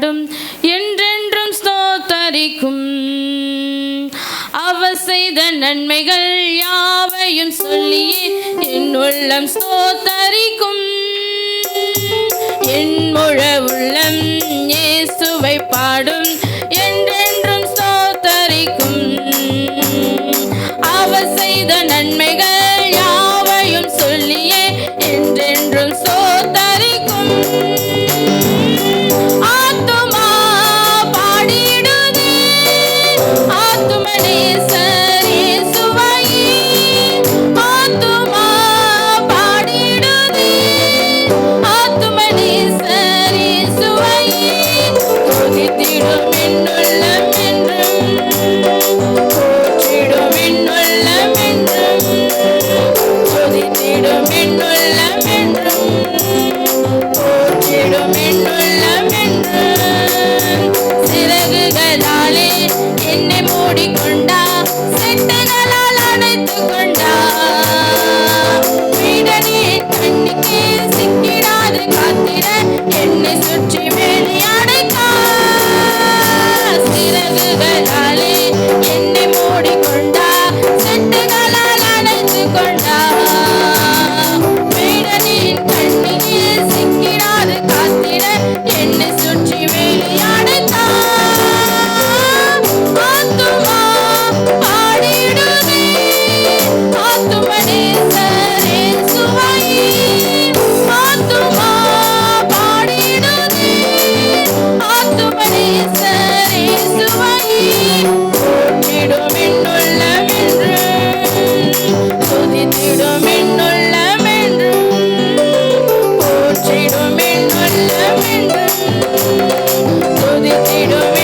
பாடும் என்றென்றும் ஸ்தோத்தரிக்கும். அவர் செய்த நன்மைகள் யாவையும் சொல்லியே என் உள்ளம் ஸ்தோத்தரிக்கும். என் முழு உள்ளம் இயேசுவை பாடும் என்றென்றும் ஸ்தோத்தரிக்கும். அவர் செய்த நன்மைகள் யாவையும் சொல்லியே என்றென்றும் ஸ்தோத்தரிக்கும். ஆத்துமா பாடிடுதே ஆத்துமனேசர் இயேசுவையே. ஆத்துமா பாடிடுதே ஆத்துமனேசர் இயேசுவையே. துதித்திடும் என்னுள்ளம் என்றும் போற்றிடும் என்னுள்ளம் என்றும் துதித்திடும் என்னுள்ளம் என்றும் போற்றிடும் என்னுள்ளம் என்றும். சிறகுகளாலே என்னை மூடிக்கொண்டா செட்டங்களால் அணைத்துக் கொண்டா. வீடனின் கண்ணுக்கே சிக்கிடாது காத்திட என்னை சுற்றி வேலி அடைத்தா. சிறகுகளாலே என்னை மூடிக்கொண்டா செட்டுகளால் அணைத்துக் கொண்டா. வீடனின் கண்ணுக்கே சிக்கிடாது காத்திட என்னை சுற்றி வேலி அடைத்தா. ஆத்துமா பாடிடுதே ஆத்துமனேசர் இயேசுவையே. ஆத்துமா பாடிடுதே ஆத்துமனேசர் இயேசுவையே. போற்றிடும் என்னுள்ளம் என்றும் துதித்திடும் என்னுள்ளம் என்றும் போற்றிடும் என்னுள்ளம் என்றும் துதித்திடும்